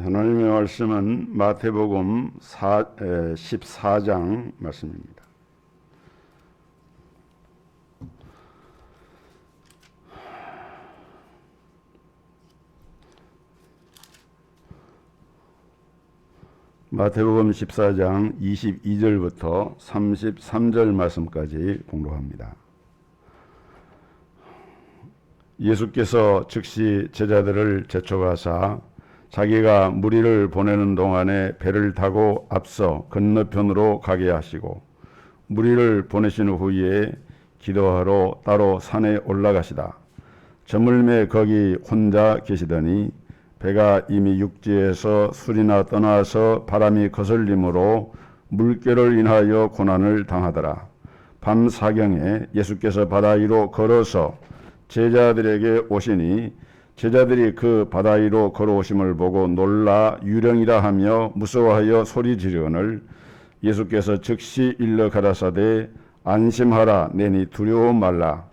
하나님의 말씀은 마태복음 14장 말씀입니다. 마태복음 14장 22절부터 33절 말씀까지 공독합니다. 예수께서 즉시 제자들을 재촉하사 자기가 무리를 보내는 동안에 배를 타고 앞서 건너편으로 가게 하시고 무리를 보내신 후에 기도하러 따로 산에 올라가시다. 저물매 거기 혼자 계시더니 배가 이미 육지에서 술이나 떠나서 바람이 거슬림으로 물결을 인하여 고난을 당하더라. 밤 사경에 예수께서 바다 위로 걸어서 제자들에게 오시니 제자들이 그 바다 위로 걸어오심을 보고 놀라 유령이라 하며 무서워하여 소리 지르거늘 예수께서 즉시 일러 가라사대 안심하라 내니 두려워 말라.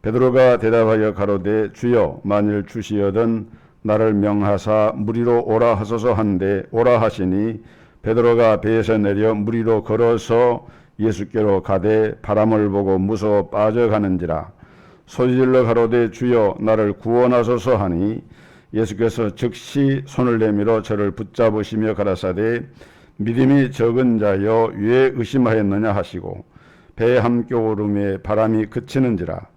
베드로가 대답하여 가로되 주여 만일 주시어든 나를 명하사 무리로 오라 하소서 한데 오라 하시니 베드로가 배에서 내려 무리로 걸어서 예수께로 가되 바람을 보고 무서워 빠져가는지라. 소리질러 가로되 주여 나를 구원하소서 하니 예수께서 즉시 손을 내밀어 저를 붙잡으시며 가라사대 믿음이 적은 자여 왜 의심하였느냐 하시고 배에 함께 오름에 바람이 그치는지라.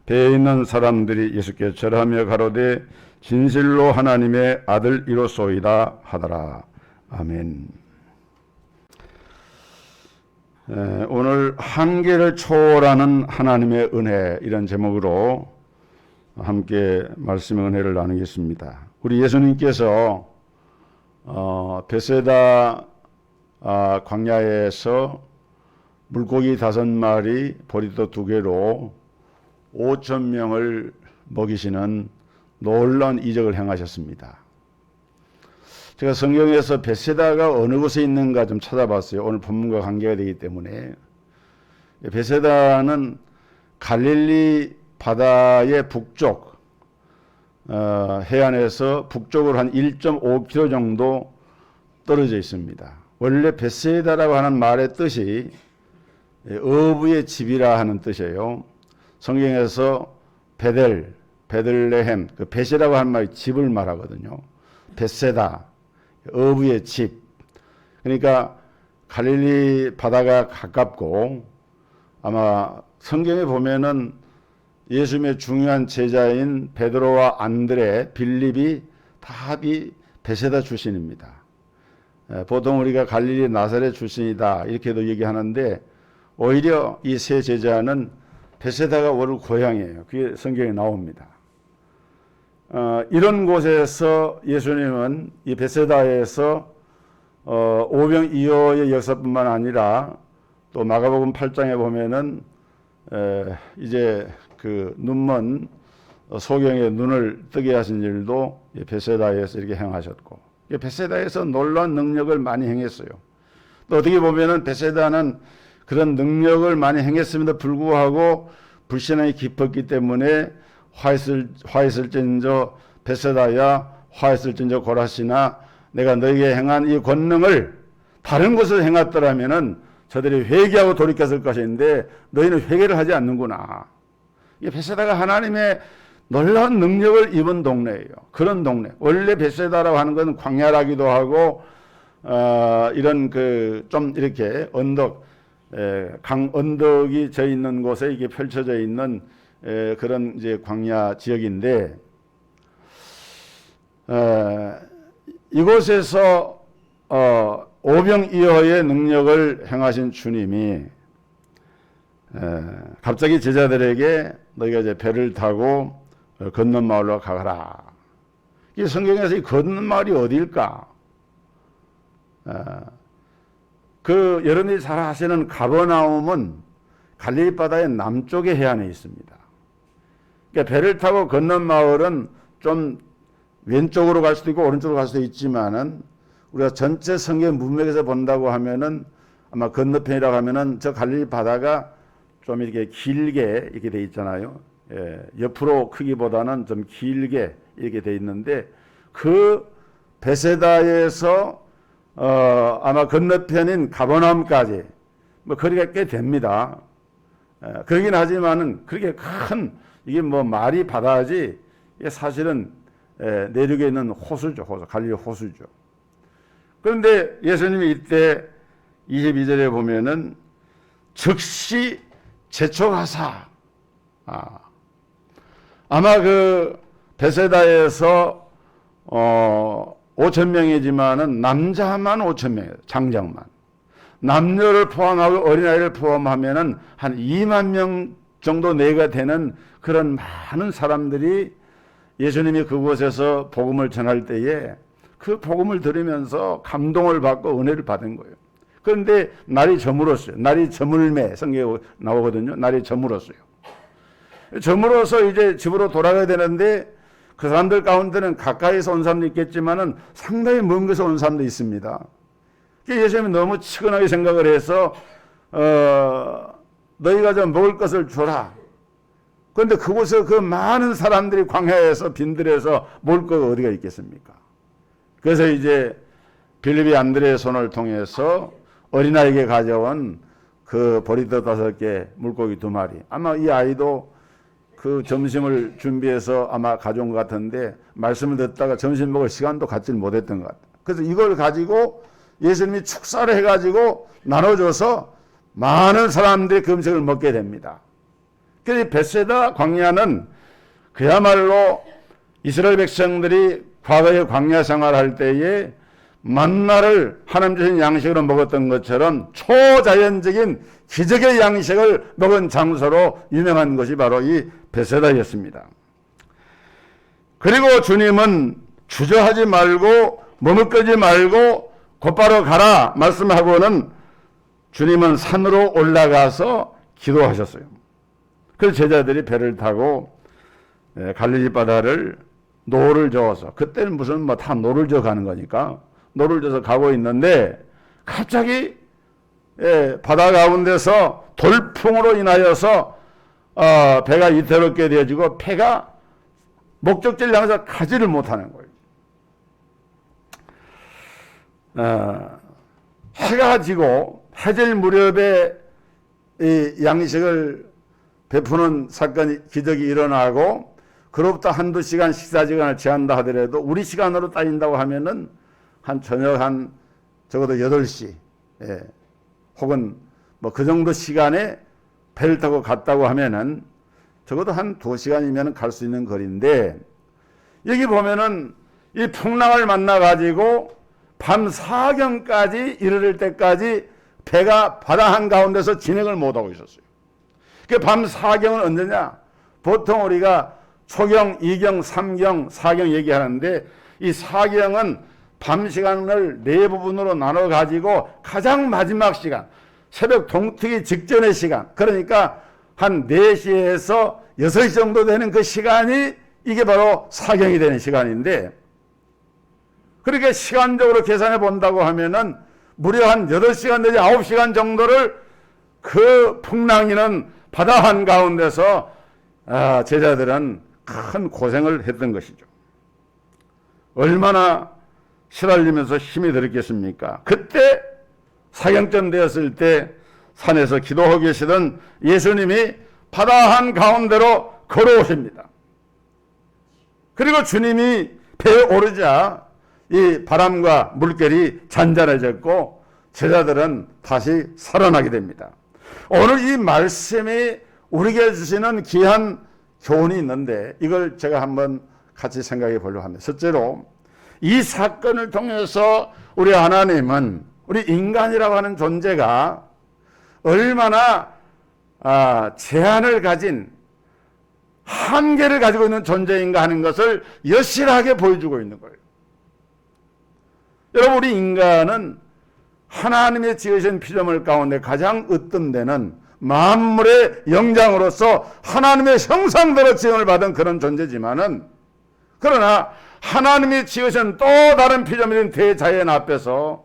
배에 있는 사람들이 예수께 절하며 가로되 진실로 하나님의 아들이로소이다 하더라. 아멘. 오늘 한계를 초월하는 하나님의 은혜, 이런 제목으로 함께 말씀의 은혜를 나누겠습니다. 우리 예수님께서 베세다 광야에서 물고기 5마리 보리떡 2개로 5,000명을 먹이시는 놀라운 이적을 행하셨습니다. 제가 성경에서 베세다가 어느 곳에 있는가 좀 찾아봤어요. 오늘 본문과 관계가 되기 때문에. 베세다는 갈릴리 바다의 북쪽 해안에서 북쪽으로 한 1.5km 정도 떨어져 있습니다. 원래 베세다라고 하는 말의 뜻이 어부의 집이라 하는 뜻이에요. 성경에서 베들레헴, 그 베세라고 하는 말이 집을 말하거든요. 베세다, 어부의 집. 그러니까 갈릴리 바다가 가깝고 아마 성경에 보면은 예수님의 중요한 제자인 베드로와 안드레, 빌립이 다합이 베세다 출신입니다. 보통 우리가 갈릴리 나사렛 출신이다 이렇게도 얘기하는데 오히려 이 세 제자는 베세다가 원래 고향이에요. 그게 성경에 나옵니다. 이런 곳에서 예수님은 이 베세다에서 오병이어의 역사뿐만 아니라 또 마가복음 8장에 보면은 이제 그 눈먼 소경의 눈을 뜨게 하신 일도 베세다에서 이렇게 행하셨고, 베세다에서 놀라운 능력을 많이 행했어요. 또 어떻게 보면은 베세다는 그런 능력을 많이 행했음에도 불구하고 불신앙이 깊었기 때문에 화있을진저 베세다야 화있을진저 고라시나 내가 너희에게 행한 이 권능을 다른 곳에서 행했더라면은 저들이 회개하고 돌이켰을 것인데 너희는 회개를 하지 않는구나. 이 베세다가 하나님의 놀라운 능력을 입은 동네예요. 그런 동네. 원래 베세다라고 하는 것은 광야라기도 하고 이런 그 좀 이렇게 강 언덕이 져 있는 곳에 이게 펼쳐져 있는 그런 이제 광야 지역인데 이곳에서 오병이어의 능력을 행하신 주님이 갑자기 제자들에게 너희가 이제 배를 타고 건넌 마을로 가거라. 이 성경에서 이 건넌 마을이 어디일까? 그 여러분들이 잘 아시는 가버나움은 갈릴리 바다의 남쪽의 해안에 있습니다. 그러니까 배를 타고 건넌 마을은 좀 왼쪽으로 갈 수도 있고 오른쪽으로 갈 수도 있지만은 우리가 전체 성경 문맥에서 본다고 하면은 아마 건너편이라고 하면은 저 갈릴리 바다가 좀 이렇게 길게 이렇게 돼 있잖아요. 옆으로 크기보다는 좀 길게 이렇게 돼 있는데 그 베세다에서 아마 건너편인 가버나움까지 뭐 거리가 꽤 됩니다. 그러긴 하지만은 그렇게 큰 이게 뭐 말이 바다지 이게 사실은 내륙에 있는 호수죠. 갈릴리 호수죠. 그런데 예수님이 이때 22절에 보면은 즉시 재촉하사 아마 그 베세다에서 5,000명이지만은 남자만 5,000명이에요. 장정만. 남녀를 포함하고 어린아이를 포함하면은 한 2만 명 정도 내가 되는 그런 많은 사람들이 예수님이 그곳에서 복음을 전할 때에 그 복음을 들으면서 감동을 받고 은혜를 받은 거예요. 그런데 날이 저물었어요. 날이 저물매 성경에 나오거든요. 날이 저물었어요. 저물어서 이제 집으로 돌아가야 되는데 그 사람들 가운데는 가까이서 온 사람도 있겠지만은 상당히 먼 곳에서 온 사람도 있습니다. 예수님이 너무 치근하게 생각을 해서 너희가 좀 먹을 것을 줘라. 그런데 그곳에 그 많은 사람들이 광야에서 빈들에서 먹을 거가 어디가 있겠습니까? 그래서 이제 빌립이 안드레의 손을 통해서 어린아이에게 가져온 그 보리떡 5개, 물고기 2마리. 아마 이 아이도 그 점심을 준비해서 아마 가져온 것 같은데 말씀을 듣다가 점심 먹을 시간도 갖지 못했던 것 같아요. 그래서 이걸 가지고 예수님이 축사를 해가지고 나눠줘서 많은 사람들이 그 음식을 먹게 됩니다. 그래서 베세다 광야는 그야말로 이스라엘 백성들이 과거에 광야 생활할 때에 만나를 하나님 주신 양식으로 먹었던 것처럼 초자연적인 기적의 양식을 먹은 장소로 유명한 것이 바로 이 베세다였습니다. 그리고 주님은 주저하지 말고 머뭇거리지 말고 곧바로 가라 말씀하고는 주님은 산으로 올라가서 기도하셨어요. 그래서 제자들이 배를 타고 갈릴리 바다를 노를 저어서, 그때는 무슨 뭐 다 노를 저어 가는 거니까 노를 져서 가고 있는데 갑자기 바다 가운데서 돌풍으로 인하여서 배가 이태롭게 되어지고 배가 목적지를 향해서 가지를 못하는 거예요. 해가 지고 해질 무렵에 이 양식을 베푸는 사건이 기적이 일어나고 그로부터 한두 시간 식사 시간을 제한다 하더라도 우리 시간으로 따진다고 하면은 한 저녁 한 적어도 8시 혹은 뭐 그 정도 시간에 배를 타고 갔다고 하면은 적어도 한 2시간이면 갈 수 있는 거리인데 여기 보면은 이 풍랑을 만나 가지고 밤 사경까지 이르를 때까지 배가 바다 한가운데서 진행을 못하고 있었어요. 그 밤 사경은 언제냐? 보통 우리가 초경, 2경, 3경, 4경 얘기하는데 이 사경은 밤 시간을 4부분으로 나눠 가지고 가장 마지막 시간, 새벽 동트기 직전의 시간, 그러니까 한 4시에서 6시 정도 되는 그 시간이 이게 바로 사경이 되는 시간인데, 그렇게 시간적으로 계산해 본다고 하면은 무려 한 8시간 내지 9시간 정도를 그 풍랑이는 바다 한가운데서 제자들은 큰 고생을 했던 것이죠. 얼마나 시달리면서 힘이 들었겠습니까? 그때 사경쯤 되었을 때 산에서 기도하고 계시던 예수님이 바다 한가운데로 걸어오십니다. 그리고 주님이 배에 오르자 이 바람과 물결이 잔잔해졌고 제자들은 다시 살아나게 됩니다. 오늘 이 말씀이 우리에게 주시는 귀한 교훈이 있는데 이걸 제가 한번 같이 생각해 보려고 합니다. 첫째로 이 사건을 통해서 우리 하나님은 우리 인간이라고 하는 존재가 얼마나 제한을 가진 한계를 가지고 있는 존재인가 하는 것을 여실하게 보여주고 있는 거예요. 여러분, 우리 인간은 하나님의 지으신 피조물 가운데 가장 으뜸되는 만물의 영장으로서 하나님의 형상대로 지음을 받은 그런 존재지만은, 그러나 하나님이 지으신 또 다른 피조물인 대자연 앞에서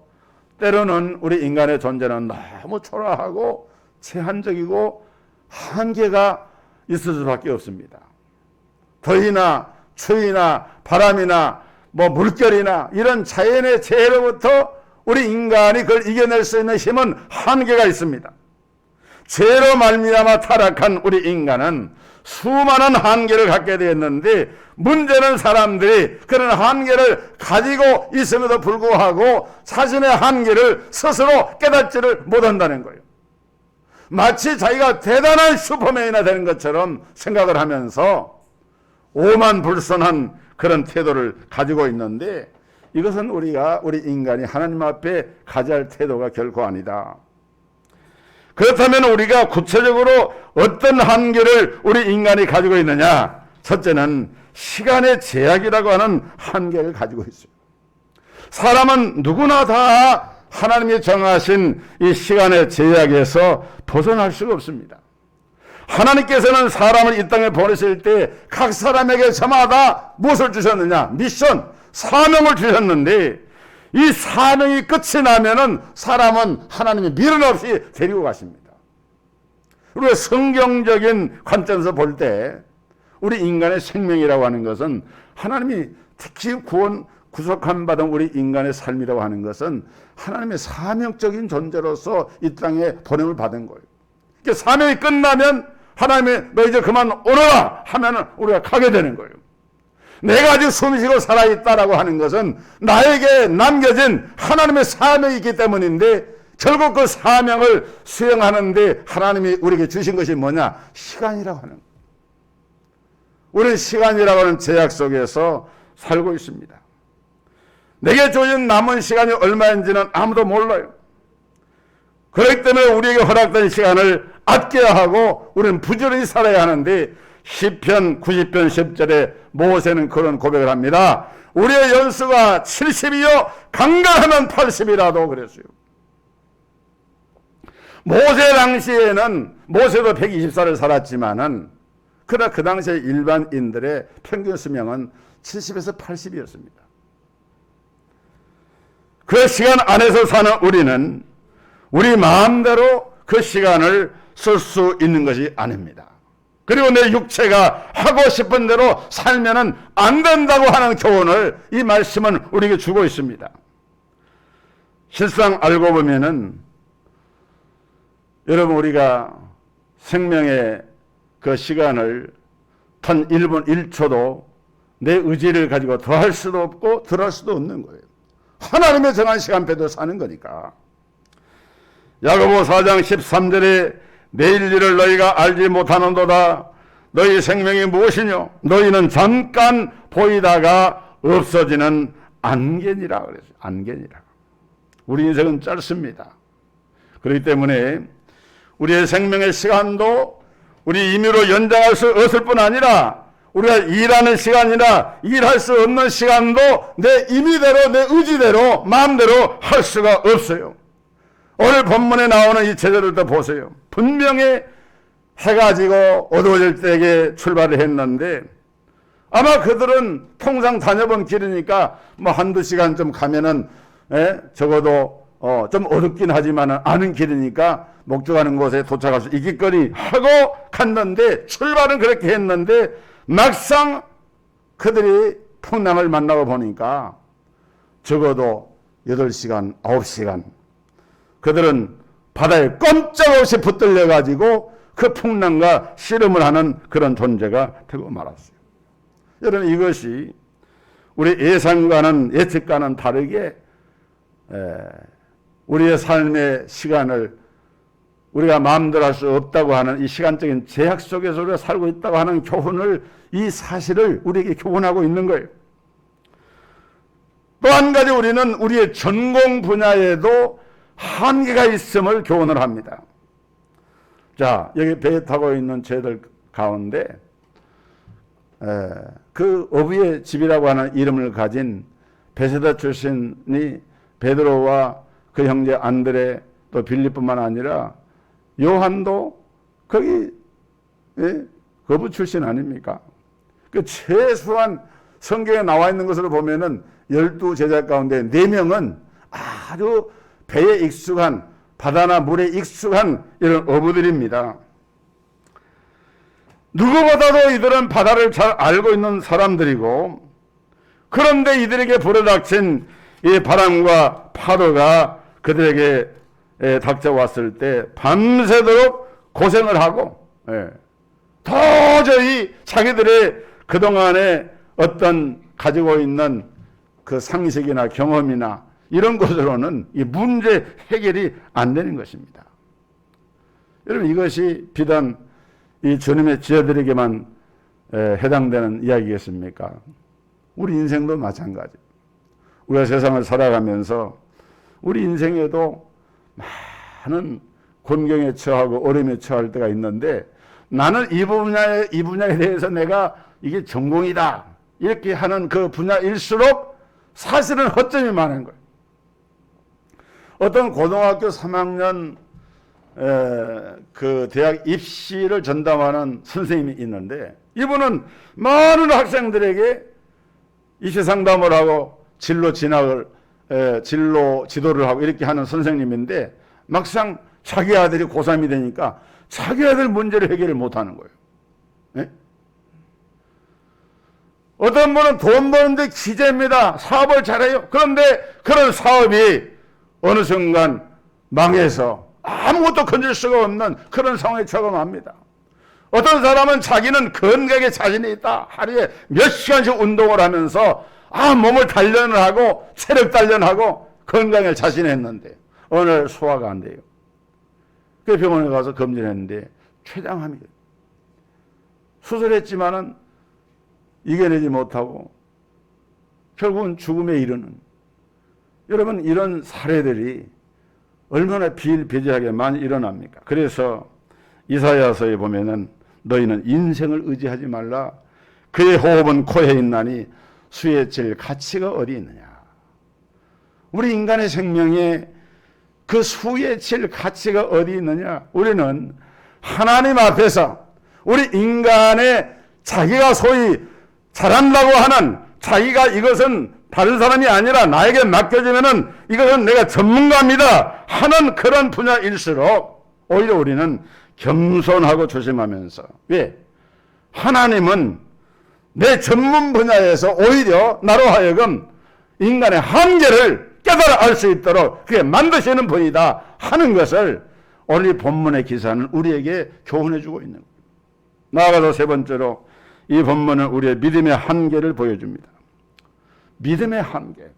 때로는 우리 인간의 존재는 너무 초라하고 제한적이고 한계가 있을 수밖에 없습니다. 더위나 추위나 바람이나 뭐 물결이나 이런 자연의 재해로부터 우리 인간이 그걸 이겨낼 수 있는 힘은 한계가 있습니다. 죄로 말미암아 타락한 우리 인간은 수많은 한계를 갖게 되었는데, 문제는 사람들이 그런 한계를 가지고 있음에도 불구하고 자신의 한계를 스스로 깨닫지를 못한다는 거예요. 마치 자기가 대단한 슈퍼맨이나 되는 것처럼 생각을 하면서 오만불선한 그런 태도를 가지고 있는데, 이것은 우리 인간이 하나님 앞에 가져야 할 태도가 결코 아니다. 그렇다면 우리가 구체적으로 어떤 한계를 우리 인간이 가지고 있느냐? 첫째는 시간의 제약이라고 하는 한계를 가지고 있어요. 사람은 누구나 다 하나님이 정하신 이 시간의 제약에서 벗어날 수가 없습니다. 하나님께서는 사람을 이 땅에 보내실 때 각 사람에게 저마다 무엇을 주셨느냐? 미션, 사명을 주셨는데, 이 사명이 끝이 나면은 사람은 하나님이 미련 없이 데리고 가십니다. 우리가 성경적인 관점에서 볼 때 우리 인간의 생명이라고 하는 것은, 하나님이 특히 구속함 받은 우리 인간의 삶이라고 하는 것은 하나님의 사명적인 존재로서 이 땅에 보냄을 받은 거예요. 그러니까 사명이 끝나면 하나님이 너 이제 그만 오너라 하면은 우리가 가게 되는 거예요. 내가 아직 숨쉬고 살아있다라고 하는 것은 나에게 남겨진 하나님의 사명이 있기 때문인데, 결국 그 사명을 수행하는데 하나님이 우리에게 주신 것이 뭐냐? 시간이라고 하는 거예요. 우리는 시간이라고 하는 제약 속에서 살고 있습니다. 내게 주어진 남은 시간이 얼마인지는 아무도 몰라요. 그렇기 때문에 우리에게 허락된 시간을 아껴야 하고 우리는 부지런히 살아야 하는데, 시편 90편 10절에 모세는 그런 고백을 합니다. 우리의 연수가 70이요 강건하면 80이라도 그랬어요. 모세 당시에는, 모세도 120살을 살았지만은, 그러나 그 당시에 일반인들의 평균 수명은 70에서 80이었습니다. 그 시간 안에서 사는 우리는 우리 마음대로 그 시간을 쓸 수 있는 것이 아닙니다. 그리고 내 육체가 하고 싶은 대로 살면은 안 된다고 하는 교훈을 이 말씀은 우리에게 주고 있습니다. 실상 알고 보면은 여러분, 우리가 생명의 그 시간을 단 1분 1초도 내 의지를 가지고 더할 수도 없고 덜할 수도 없는 거예요. 하나님의 정한 시간표대로 사는 거니까. 야고보 4장 13절에 내일 일을 너희가 알지 못하는도다. 너희 생명이 무엇이뇨? 너희는 잠깐 보이다가 없어지는 안개니라 그랬어요. 안개니라. 우리 인생은 짧습니다. 그렇기 때문에 우리의 생명의 시간도 우리 임의로 연장할 수 없을 뿐 아니라, 우리가 일하는 시간이나 일할 수 없는 시간도 내 임의대로, 내 의지대로, 마음대로 할 수가 없어요. 오늘 본문에 나오는 이 제자들도 보세요. 분명히 해가 지고 어두워질 때에 출발을 했는데, 아마 그들은 통상 다녀본 길이니까 뭐 한두 시간 좀 가면은 적어도 좀 어둡긴 하지만 아는 길이니까 목적하는 곳에 도착할 수 있겠거니 하고 갔는데, 출발은 그렇게 했는데 막상 그들이 풍랑을 만나고 보니까 적어도 8시간, 9시간 그들은 바다에 꼼짝없이 붙들려 가지고 그 풍랑과 씨름을 하는 그런 존재가 되고 말았어요. 여러분, 이것이 우리 예측과는 다르게 우리의 삶의 시간을 우리가 마음대로 할 수 없다고 하는 이 시간적인 제약 속에서 우리가 살고 있다고 하는 교훈을, 이 사실을 우리에게 교훈하고 있는 거예요. 또 한 가지, 우리는 우리의 전공 분야에도 한계가 있음을 교훈을 합니다. 자, 여기 배에 타고 있는 저희들 가운데 그 어부의 집이라고 하는 이름을 가진 베세다 출신이 베드로와 그 형제 안드레 또 빌립뿐만 아니라 요한도 거기 어부 출신 아닙니까? 그 최소한 성경에 나와 있는 것으로 보면은 12제자 가운데 4명은 아주 배에 익숙한, 바다나 물에 익숙한 이런 어부들입니다. 누구보다도 이들은 바다를 잘 알고 있는 사람들이고, 그런데 이들에게 불어닥친 이 바람과 파도가 그들에게 닥쳐왔을 때 밤새도록 고생을 하고 도저히 자기들의 그동안에 어떤 가지고 있는 그 상식이나 경험이나 이런 것으로는 이 문제 해결이 안 되는 것입니다. 여러분, 이것이 비단 이 주님의 지혜들에게만 해당되는 이야기겠습니까? 우리 인생도 마찬가지. 우리가 세상을 살아가면서 우리 인생에도 많은 곤경에 처하고 어려움에 처할 때가 있는데, 나는 이 분야에 대해서 내가 이게 전공이다 이렇게 하는 그 분야일수록 사실은 허점이 많은 거예요. 어떤 고등학교 3학년 그 대학 입시를 전담하는 선생님이 있는데, 이분은 많은 학생들에게 입시 상담을 하고 진로 진학을 지도를 하고 이렇게 하는 선생님인데, 막상 자기 아들이 고3이 되니까 자기 아들 문제를 해결을 못하는 거예요. 네? 어떤 분은 돈 버는데 기재입니다. 사업을 잘해요. 그런데 그런 사업이 어느 순간 망해서 아무것도 건질 수가 없는 그런 상황에 처감합니다. 어떤 사람은 자기는 건강에 자신이 있다. 하루에 몇 시간씩 운동을 하면서 몸을 단련을 하고 체력 단련하고 건강에 자신이 했는데 오늘 소화가 안 돼요. 그 병원에 가서 검진했는데 췌장암이에요. 수술했지만은 이겨내지 못하고 결국은 죽음에 이르는, 여러분, 이런 사례들이 얼마나 비일비재하게 많이 일어납니까? 그래서 이사야서에 보면은 너희는 인생을 의지하지 말라. 그의 호흡은 코에 있나니 수에 질 가치가 어디 있느냐. 우리 인간의 생명에 그 수에 질 가치가 어디 있느냐. 우리는 하나님 앞에서 우리 인간의 자기가 소위 잘한다고 하는, 자기가 이것은 다른 사람이 아니라 나에게 맡겨지면은 이것은 내가 전문가입니다 하는 그런 분야일수록 오히려 우리는 겸손하고 조심하면서, 왜? 하나님은 내 전문 분야에서 오히려 나로 하여금 인간의 한계를 깨달아 알 수 있도록 그게 만드시는 분이다 하는 것을 오늘 이 본문의 기사는 우리에게 교훈해 주고 있는 거예요. 나아가서 세 번째로 이 본문은 우리의 믿음의 한계를 보여줍니다. 믿음의 한계.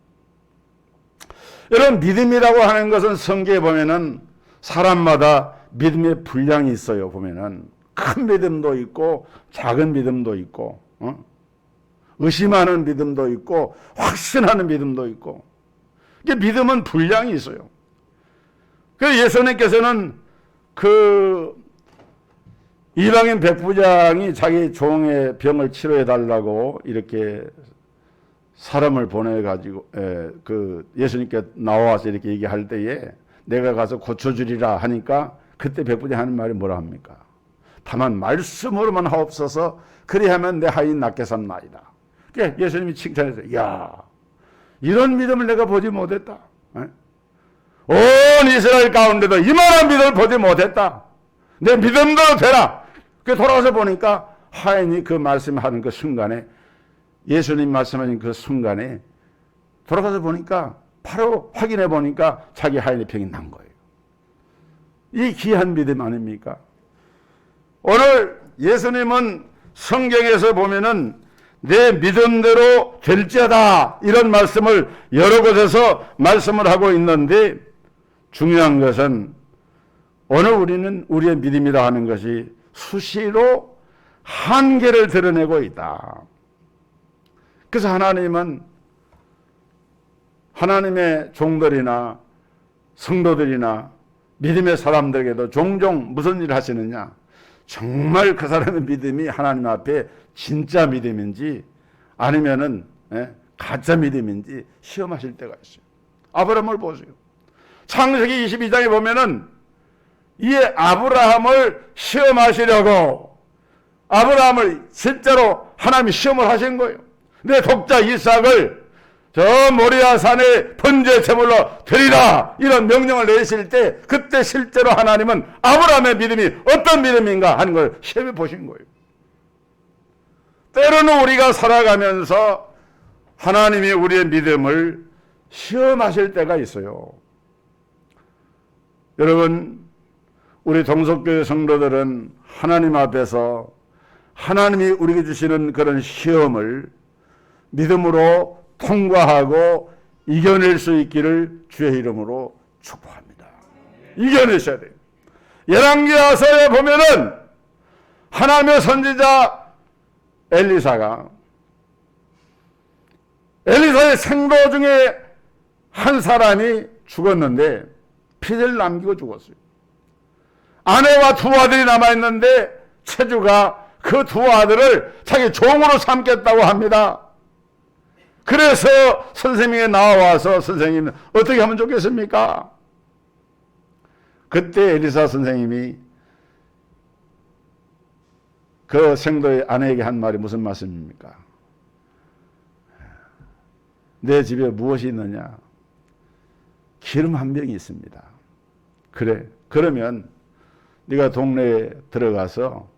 여러분, 믿음이라고 하는 것은 성경에 보면은 사람마다 믿음의 분량이 있어요. 보면은 큰 믿음도 있고 작은 믿음도 있고 의심하는 믿음도 있고 확신하는 믿음도 있고, 이게 믿음은 분량이 있어요. 그래서 예수님께서는 그 이방인 백부장이 자기 종의 병을 치료해 달라고 이렇게 사람을 보내가지고 그 예수님께 나와서 이렇게 얘기할 때에 내가 가서 고쳐주리라 하니까 그때 백부장 하는 말이 뭐라 합니까? 다만 말씀으로만 하옵소서 그리하면 내 하인 낫게 산나이다. 그러니까 예수님이 칭찬해서 야, 이런 믿음을 내가 보지 못했다. 온 이스라엘 가운데도 이만한 믿음을 보지 못했다. 내 믿음도 되라. 그 돌아와서 보니까 하인이 그 말씀하는 그 순간에, 예수님 말씀하신 그 순간에 돌아가서 보니까 바로 확인해 보니까 자기 하인의 병이 난 거예요. 이 귀한 믿음 아닙니까? 오늘 예수님은 성경에서 보면은 내 믿음대로 될지어다 이런 말씀을 여러 곳에서 말씀을 하고 있는데, 중요한 것은 오늘 우리는 우리의 믿음이라 하는 것이 수시로 한계를 드러내고 있다. 그래서 하나님은 하나님의 종들이나 성도들이나 믿음의 사람들에게도 종종 무슨 일을 하시느냐, 정말 그 사람의 믿음이 하나님 앞에 진짜 믿음인지 아니면은 가짜 믿음인지 시험하실 때가 있어요. 아브라함을 보세요. 창세기 22장에 보면은 이 아브라함을 시험하시려고 아브라함을 실제로 하나님이 시험을 하신 거예요. 내 독자 이삭을 저 모리아 산에 번제 제물로 드리라 이런 명령을 내실 때 그때 실제로 하나님은 아브라함의 믿음이 어떤 믿음인가 하는 걸 시험해 보신 거예요. 때로는 우리가 살아가면서 하나님이 우리의 믿음을 시험하실 때가 있어요. 여러분, 우리 동석교회 성도들은 하나님 앞에서 하나님이 우리에게 주시는 그런 시험을 믿음으로 통과하고 이겨낼 수 있기를 주의 이름으로 축복합니다. 이겨내셔야 돼요. 열왕기하서에 보면은 하나님의 선지자 엘리사가 엘리사의 생도 중에 한 사람이 죽었는데 피를 남기고 죽었어요. 아내와 두 아들이 남아있는데 체주가 그 두 아들을 자기 종으로 삼겠다고 합니다. 그래서 선생님이 나와서 선생님 어떻게 하면 좋겠습니까? 그때 엘리사 선생님이 그 생도의 아내에게 한 말이 무슨 말씀입니까? 내 집에 무엇이 있느냐? 기름 한 병이 있습니다. 그래, 그러면 네가 동네에 들어가서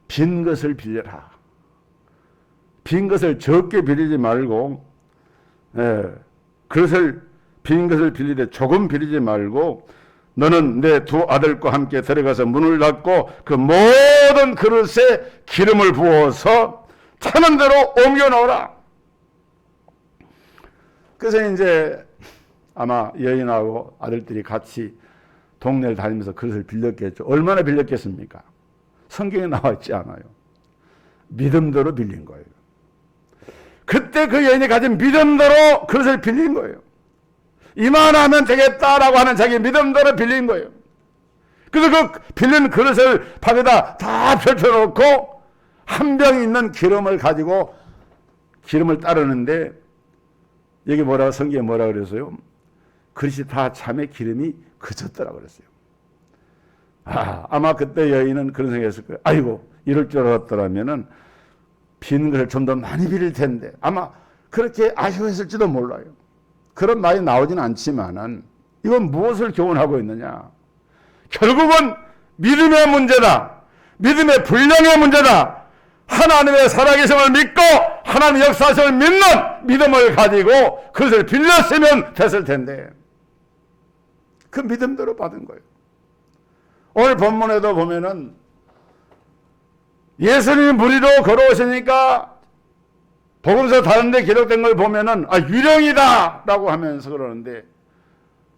빈 것을 빌려라. 빈 것을 적게 빌리지 말고, 빈 것을 빌리되 조금 빌리지 말고, 너는 내 두 아들과 함께 들어가서 문을 닫고 그 모든 그릇에 기름을 부어서 타는 대로 옮겨 놓으라. 그래서 이제 아마 여인하고 아들들이 같이 동네를 다니면서 그릇을 빌렸겠죠. 얼마나 빌렸겠습니까? 성경에 나와 있지 않아요. 믿음대로 빌린 거예요. 그때 그 여인이 가진 믿음대로 그릇을 빌린 거예요. 이만하면 되겠다라고 하는 자기 믿음대로 빌린 거예요. 그래서 그 빌린 그릇을 밖에다 다 펼쳐놓고 한 병 있는 기름을 가지고 기름을 따르는데 여기 성경에 뭐라 그랬어요? 그릇이 다 참에 기름이 그쳤더라 그랬어요. 아마 그때 여인은 그런 생각했을 거예요. 아이고, 이럴 줄 알았더라면은 빈 것을 좀 더 많이 빌릴 텐데, 아마 그렇게 아쉬워했을지도 몰라요. 그런 말이 나오지는 않지만은 이건 무엇을 교훈하고 있느냐? 결국은 믿음의 문제다. 믿음의 분량의 문제다. 하나님의 살아계심을 믿고 하나님의 역사심을 믿는 믿음을 가지고 그것을 빌렸으면 됐을 텐데 그 믿음대로 받은 거예요. 오늘 본문에도 보면은 예수님이 무리로 걸어오시니까 복음서 다른 데 기록된 걸 보면은 유령이다 라고 하면서 그러는데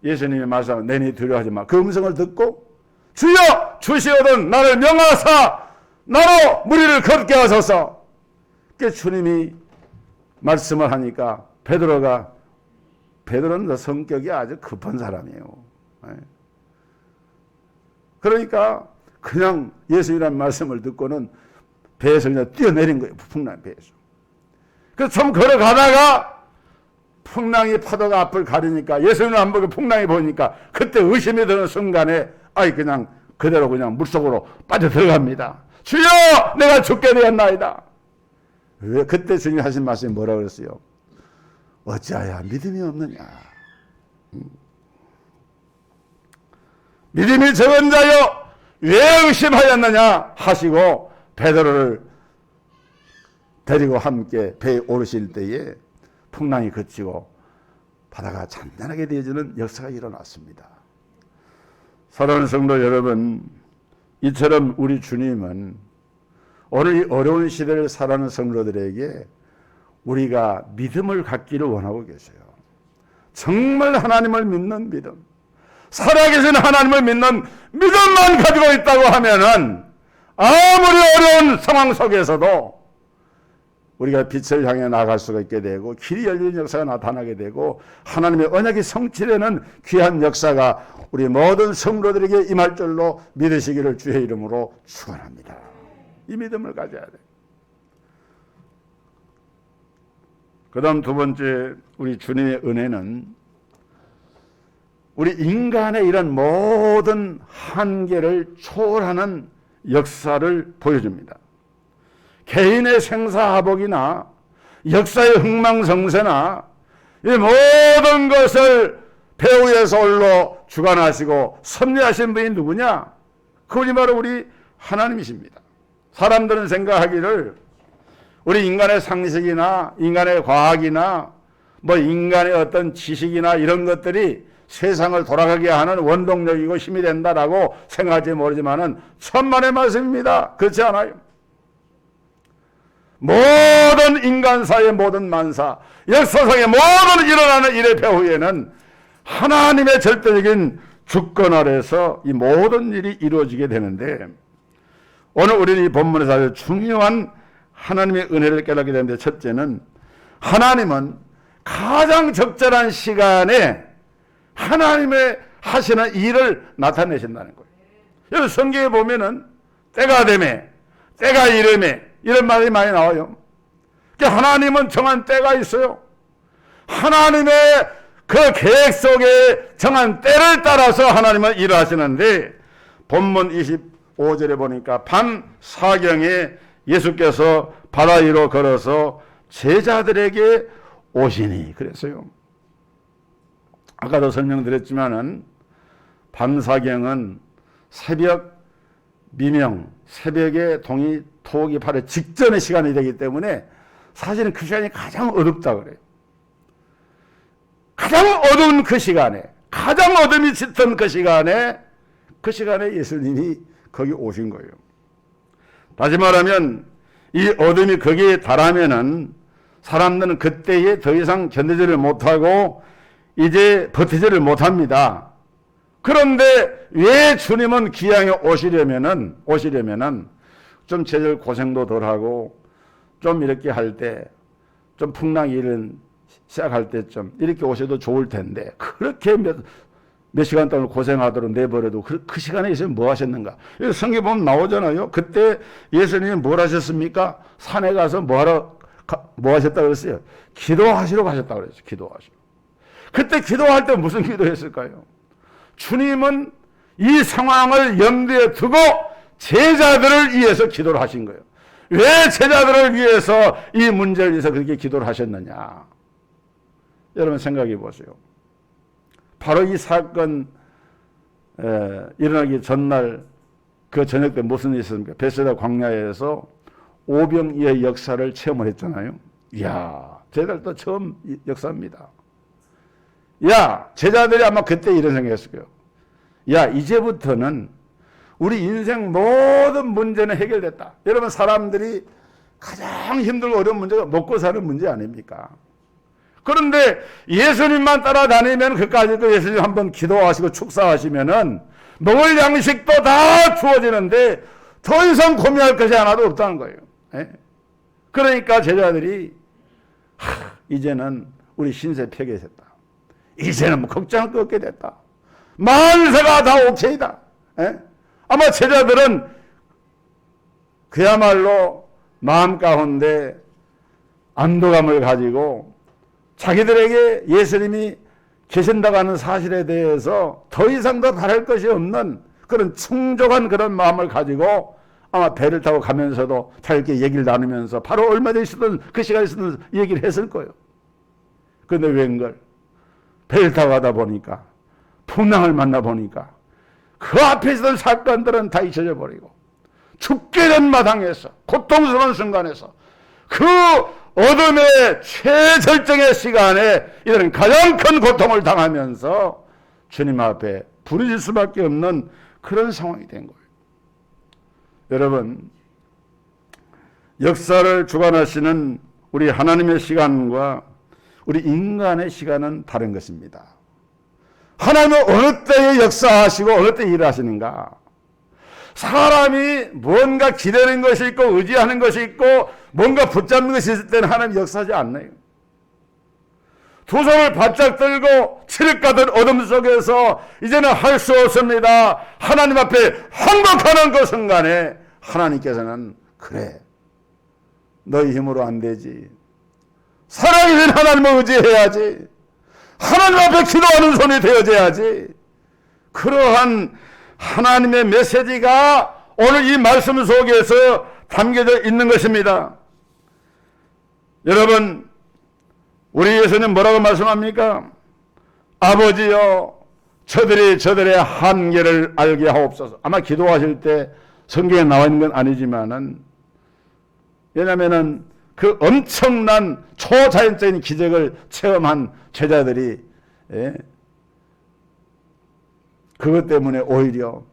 예수님이 말씀하시고 내니 두려워하지 마. 그 음성을 듣고 주여 주시오던 나를 명하사 나로 무리를 걷게 하소서. 그 주님이 말씀을 하니까 베드로는 성격이 아주 급한 사람이에요. 그러니까 그냥 예수님이라는 말씀을 듣고는 배에서 그냥 뛰어내린 거예요. 풍랑 배에서. 그래서 좀 걸어가다가 풍랑이 파도가 앞을 가리니까 예수님을 안 보고 풍랑이 보니까 그때 의심이 드는 순간에 그냥 그대로 그냥 물속으로 빠져 들어갑니다. 주여 내가 죽게 되었나이다. 왜 그때 주님이 하신 말씀이 뭐라고 그랬어요? 어찌하여 믿음이 없느냐. 믿음이 적은 자여 왜 의심하였느냐 하시고 베드로를 데리고 함께 배에 오르실 때에 풍랑이 그치고 바다가 잔잔하게 되어지는 역사가 일어났습니다. 사랑하는 성도 여러분, 이처럼 우리 주님은 오늘 이 어려운 시대를 살아가는 성도들에게 우리가 믿음을 갖기를 원하고 계세요. 정말 하나님을 믿는 믿음, 살아계신 하나님을 믿는 믿음만 가지고 있다고 하면은 아무리 어려운 상황 속에서도 우리가 빛을 향해 나갈 수가 있게 되고 길이 열리는 역사가 나타나게 되고 하나님의 언약이 성취되는 귀한 역사가 우리 모든 성도들에게 임할 줄로 믿으시기를 주의 이름으로 축원합니다. 이 믿음을 가져야 돼요. 그 다음 두 번째, 우리 주님의 은혜는 우리 인간의 이런 모든 한계를 초월하는 역사를 보여줍니다. 개인의 생사하복이나 역사의 흥망성쇠나 이 모든 것을 배후에서 홀로 주관하시고 섭리하신 분이 누구냐? 그분이 바로 우리 하나님이십니다. 사람들은 생각하기를 우리 인간의 상식이나 인간의 과학이나 뭐 인간의 어떤 지식이나 이런 것들이 세상을 돌아가게 하는 원동력이고 힘이 된다라고 생각할지 모르지만은 천만의 말씀입니다. 그렇지 않아요? 모든 인간사의 모든 만사, 역사상의 모든 일어나는 일의 배후에는 하나님의 절대적인 주권 아래서 이 모든 일이 이루어지게 되는데, 오늘 우리는 이 본문에서 아주 중요한 하나님의 은혜를 깨닫게 되는데, 첫째는 하나님은 가장 적절한 시간에 하나님의 하시는 일을 나타내신다는 거예요. 여기 성경에 보면은 때가 되매, 때가 이르매 이런 말이 많이 나와요. 그러니까 하나님은 정한 때가 있어요. 하나님의 그 계획 속에 정한 때를 따라서 하나님은 일을 하시는데, 본문 25절에 보니까 밤 사경에 예수께서 바다 위로 걸어서 제자들에게 오시니 그랬어요. 아까도 설명드렸지만은 밤사경은 새벽 미명, 새벽에 동이 토옥이 바로 직전의 시간이 되기 때문에 사실은 그 시간이 가장 어둡다 그래요. 가장 어두운 그 시간에, 가장 어둠이 짙은 그 시간에 예수님이 거기 오신 거예요. 다시 말하면 이 어둠이 거기에 달하면은 사람들은 그때에 더 이상 견디지를 못하고 이제 버티지를 못합니다. 그런데 왜 주님은 기왕에 오시려면은 좀 제절 고생도 덜하고 좀 이렇게 할 때, 좀 풍랑 일은 시작할 때쯤 이렇게 오셔도 좋을 텐데, 그렇게 몇 시간 동안 고생하도록 내버려도 그 시간에 있으면 뭐 하셨는가? 성경 보면 나오잖아요. 그때 예수님이 뭘 하셨습니까? 산에 가서 뭐 하셨다 그랬어요? 기도하시러 가셨다 그랬어요. 기도하시러. 그때 기도할 때 무슨 기도했을까요? 주님은 이 상황을 염두에 두고 제자들을 위해서 기도를 하신 거예요. 왜 제자들을 위해서 이 문제를 위해서 그렇게 기도를 하셨느냐? 여러분 생각해 보세요. 바로 이 사건 일어나기 전날 그 저녁 때 무슨 일이 있었습니까? 베세다 광야에서 오병이의 역사를 체험을 했잖아요. 이야, 제자들도 처음 역사입니다. 야, 제자들이 아마 그때 이런 생각했을 거예요. 야, 이제부터는 우리 인생 모든 문제는 해결됐다. 여러분, 사람들이 가장 힘들고 어려운 문제가 먹고 사는 문제 아닙니까? 그런데 예수님만 따라다니면 그까지도 예수님 한번 기도하시고 축사하시면은 먹을 양식도 다 주어지는데 더 이상 고민할 것이 하나도 없다는 거예요. 예? 그러니까 제자들이 이제는 우리 신세 폐기했다. 이제는 뭐 걱정할 거 없게 됐다. 만세가 다 오케이다. 예? 아마 제자들은 그야말로 마음 가운데 안도감을 가지고 자기들에게 예수님이 계신다고 하는 사실에 대해서 더 이상 더 바랄 것이 없는 그런 충족한 그런 마음을 가지고 아마 배를 타고 가면서도 자기렇게 얘기를 나누면서 바로 얼마 전에 있었던 그 시간에 있었던 얘기를 했을 거예요. 그런데 웬걸 배를 타고 가다 보니까 풍랑을 만나보니까 그 앞에 있었던 사건들은 다 잊혀져 버리고 죽게 된 마당에서 고통스러운 순간에서 그 어둠의 최절정의 시간에 이들은 가장 큰 고통을 당하면서 주님 앞에 부르질 수밖에 없는 그런 상황이 된 거예요. 여러분, 역사를 주관하시는 우리 하나님의 시간과 우리 인간의 시간은 다른 것입니다. 하나님은 어느 때에 역사하시고 어느 때에 일하시는가? 사람이 뭔가 기대는 것이 있고 의지하는 것이 있고 뭔가 붙잡는 것이 있을 때는 하나님 역사하지 않나요? 두 손을 바짝 들고 칠흑가든 어둠 속에서 이제는 할 수 없습니다. 하나님 앞에 항복하는 그 순간에 하나님께서는 그래, 너희 힘으로 안 되지. 살아계신 하나님을 의지해야지. 하나님 앞에 기도하는 손이 되어져야지. 그러한 하나님의 메시지가 오늘 이 말씀 속에서 담겨져 있는 것입니다. 여러분, 우리 예수님 뭐라고 말씀합니까? 아버지여, 저들의 한계를 알게 하옵소서. 아마 기도하실 때 성경에 나와 있는 건 아니지만은, 왜냐면은 그 엄청난 초자연적인 기적을 체험한 제자들이 그것 때문에 오히려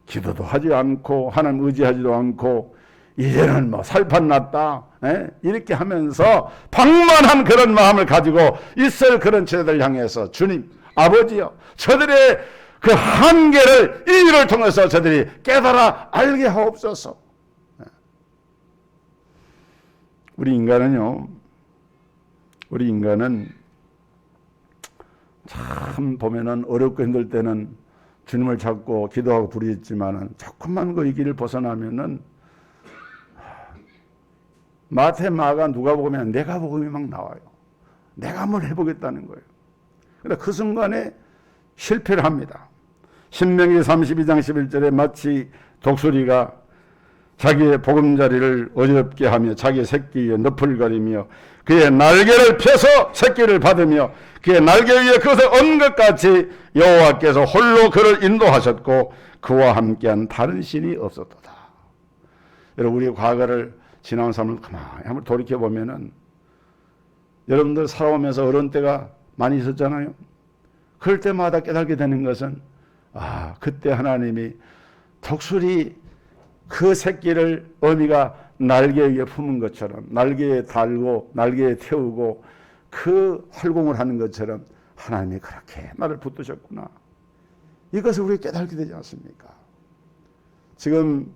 기도도 하지 않고 하나님 의지하지도 않고 이제는 뭐 살판 났다 이렇게 하면서 방만한 그런 마음을 가지고 있을 그런 제자들 향해서 주님 아버지여 저들의 그 한계를 이 일을 통해서 저들이 깨달아 알게 하옵소서. 우리 인간은 참 보면은 어렵고 힘들 때는 주님을 찾고 기도하고 부르짖지만은 조금만 그 이 길을 벗어나면은 마태, 마가, 누가복음에 내가복음이 막 나와요. 내가 뭘 해보겠다는 거예요. 그러나 그 순간에 실패를 합니다. 신명기 32장 11절에 마치 독수리가 자기의 보금자리를 어렵게 하며 자기의 새끼 위에 늪을 가리며 그의 날개를 펴서 새끼를 받으며 그의 날개 위에 그것을 얹은 것 같이 여호와께서 홀로 그를 인도하셨고 그와 함께한 다른 신이 없었도다. 여러분 우리의 과거를 지나온 삶을 가만히 한번 돌이켜보면은 여러분들 살아오면서 어려운 때가 많이 있었잖아요. 그럴 때마다 깨닫게 되는 것은 그때 하나님이 독수리 그 새끼를 어미가 날개 위에 품은 것처럼 날개에 달고 날개에 태우고 그 활공을 하는 것처럼 하나님이 그렇게 나를 붙드셨구나. 이것을 우리가 깨닫게 되지 않습니까? 지금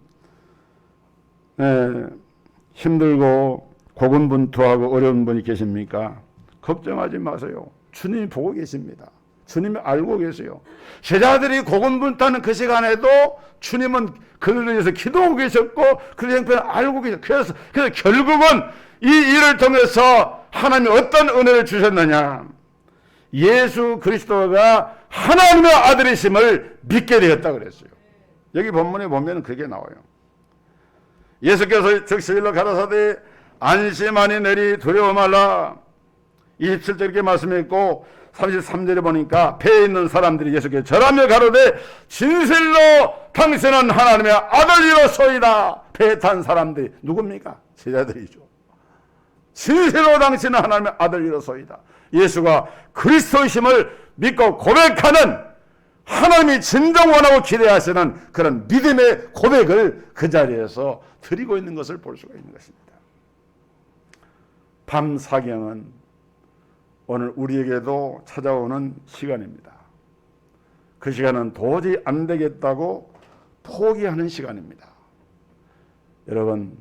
힘들고 고군분투하고 어려운 분이 계십니까? 걱정하지 마세요. 주님이 보고 계십니다. 주님이 알고 계세요. 제자들이 고군분투하는 그 시간에도 주님은 그들을 위해서 기도하고 계셨고 그들의 형편을 알고 계셨고 그래서 결국은 이 일을 통해서 하나님이 어떤 은혜를 주셨느냐, 예수 그리스도가 하나님의 아들이심을 믿게 되었다 그랬어요. 여기 본문에 보면 그게 나와요. 예수께서 즉시 일러 가라사대 안심하니 내리 두려워 말라. 27절 이렇게 말씀했고 33절에 보니까 배에 있는 사람들이 예수께 절하며 가로되 진실로 당신은 하나님의 아들이로소이다. 배에 탄 사람들이 누굽니까? 제자들이죠. 진실로 당신은 하나님의 아들이로소이다. 예수가 그리스도이심을 믿고 고백하는 하나님이 진정 원하고 기대하시는 그런 믿음의 고백을 그 자리에서 드리고 있는 것을 볼 수가 있는 것입니다. 밤 사경은 오늘 우리에게도 찾아오는 시간입니다. 그 시간은 도저히 안 되겠다고 포기하는 시간입니다. 여러분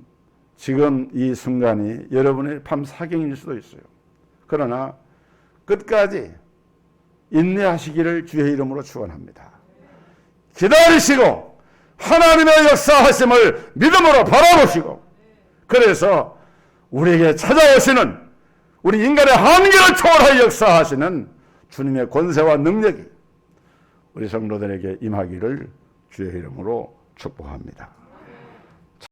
지금 이 순간이 여러분의 밤 사경일 수도 있어요. 그러나 끝까지 인내하시기를 주의 이름으로 축원합니다. 기다리시고 하나님의 역사하심을 믿음으로 바라보시고 그래서 우리에게 찾아오시는 우리 인간의 한계를 초월하여 역사하시는 주님의 권세와 능력이 우리 성도들에게 임하기를 주의 이름으로 축복합니다.